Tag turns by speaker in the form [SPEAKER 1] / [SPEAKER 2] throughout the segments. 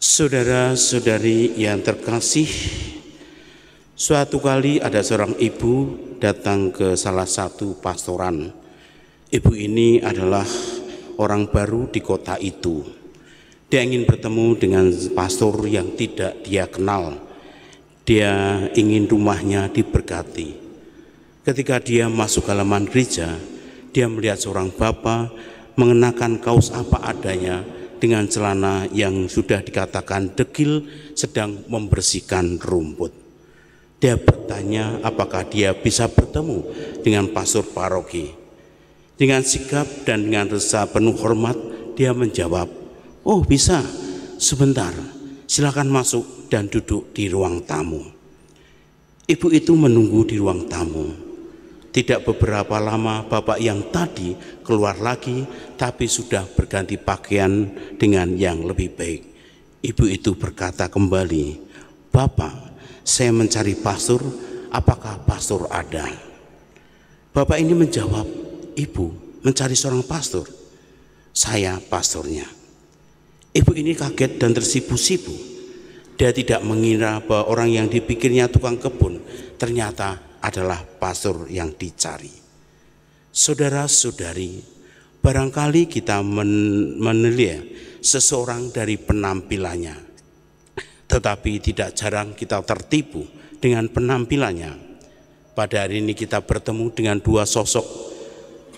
[SPEAKER 1] Saudara-saudari yang terkasih, suatu kali ada seorang ibu datang ke salah satu pastoran. Ibu ini adalah orang baru di kota itu. Dia ingin bertemu dengan pastor yang tidak dia kenal. Dia ingin rumahnya diberkati. Ketika dia masuk ke halaman gereja, dia melihat seorang bapak mengenakan kaos apa adanya dengan celana yang sudah dikatakan dekil, sedang membersihkan rumput. Dia bertanya apakah dia bisa bertemu dengan pastor paroki. Dengan sikap dan dengan rasa penuh hormat, dia menjawab, "Oh bisa, sebentar, silakan masuk dan duduk di ruang tamu." Ibu itu menunggu di ruang tamu. Tidak beberapa lama bapak yang tadi keluar lagi, tapi sudah berganti pakaian dengan yang lebih baik. Ibu itu berkata kembali, "Bapak, saya mencari pastor, apakah pastor ada?" Bapak ini menjawab, "Ibu mencari seorang pastor? Saya pastornya." Ibu ini kaget dan tersipu-sipu. Dia tidak mengira bahwa orang yang dipikirnya tukang kebun ternyata adalah pastor yang dicari. Saudara-saudari, barangkali kita menilai seseorang dari penampilannya, tetapi tidak jarang kita tertipu dengan penampilannya. Pada hari ini kita bertemu dengan dua sosok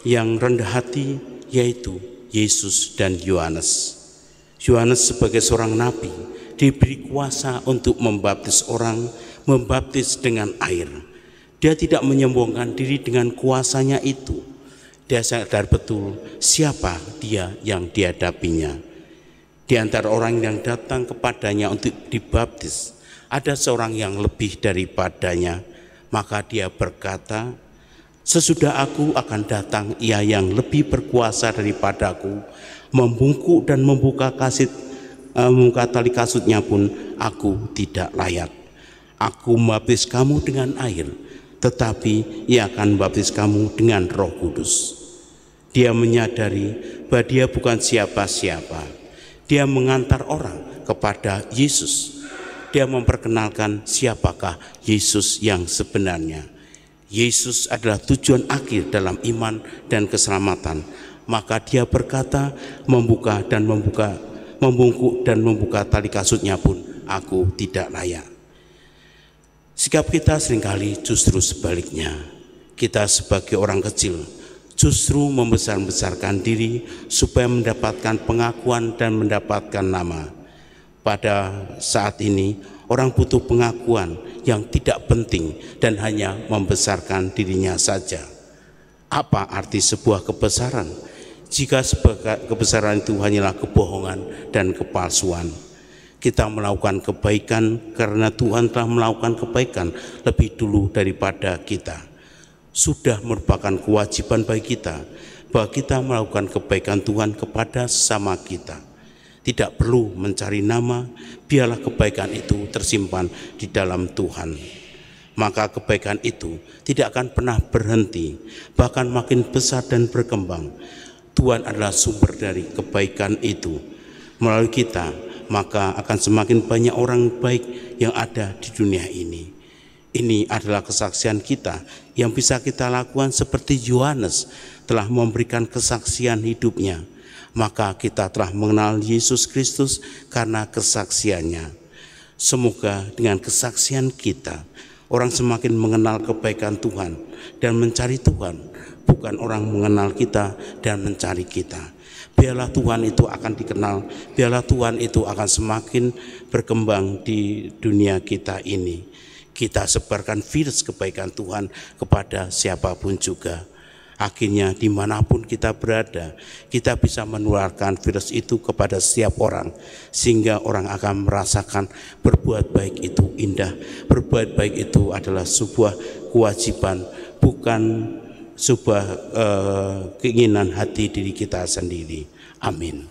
[SPEAKER 1] yang rendah hati, yaitu Yesus dan Yohanes. Yohanes sebagai seorang nabi diberi kuasa untuk membaptis orang, membaptis dengan air. Dia tidak menyombongkan diri dengan kuasanya itu. Dia sadar betul siapa dia yang dihadapinya. Di antara orang yang datang kepadanya untuk dibaptis, ada seorang yang lebih daripadanya. Maka dia berkata, "Sesudah aku akan datang ia yang lebih berkuasa daripadaku, membungkuk dan membuka tali kasutnya pun aku tidak layak. Aku membaptis kamu dengan air, tetapi ia akan membaptis kamu dengan Roh Kudus." Dia menyadari bahwa dia bukan siapa-siapa. Dia mengantar orang kepada Yesus. Dia memperkenalkan siapakah Yesus yang sebenarnya. Yesus adalah tujuan akhir dalam iman dan keselamatan. Maka dia berkata, membungkuk dan membuka tali kasutnya pun aku tidak layak. Sikap kita seringkali justru sebaliknya. Kita sebagai orang kecil justru membesar-besarkan diri supaya mendapatkan pengakuan dan mendapatkan nama. Pada saat ini orang butuh pengakuan yang tidak penting dan hanya membesarkan dirinya saja. Apa arti sebuah kebesaran jika kebesaran itu hanyalah kebohongan dan kepalsuan? Kita melakukan kebaikan karena Tuhan telah melakukan kebaikan lebih dulu daripada kita. Sudah merupakan kewajiban bagi kita bahwa kita melakukan kebaikan Tuhan kepada sesama kita. Tidak perlu mencari nama, biarlah kebaikan itu tersimpan di dalam Tuhan. Maka kebaikan itu tidak akan pernah berhenti, bahkan makin besar dan berkembang. Tuhan adalah sumber dari kebaikan itu. Melalui kita, maka akan semakin banyak orang baik yang ada di dunia ini. Ini adalah kesaksian kita yang bisa kita lakukan seperti Yohanes telah memberikan kesaksian hidupnya. Maka kita telah mengenal Yesus Kristus karena kesaksiannya. Semoga dengan kesaksian kita, orang semakin mengenal kebaikan Tuhan dan mencari Tuhan, bukan orang mengenal kita dan mencari kita. Biarlah Tuhan itu akan dikenal, biarlah Tuhan itu akan semakin berkembang di dunia kita ini. Kita sebarkan virus kebaikan Tuhan kepada siapapun juga. Akhirnya dimanapun kita berada, kita bisa menularkan virus itu kepada setiap orang, sehingga orang akan merasakan berbuat baik itu indah. Berbuat baik itu adalah sebuah kewajiban, bukan sebuah keinginan hati diri kita sendiri. Amin.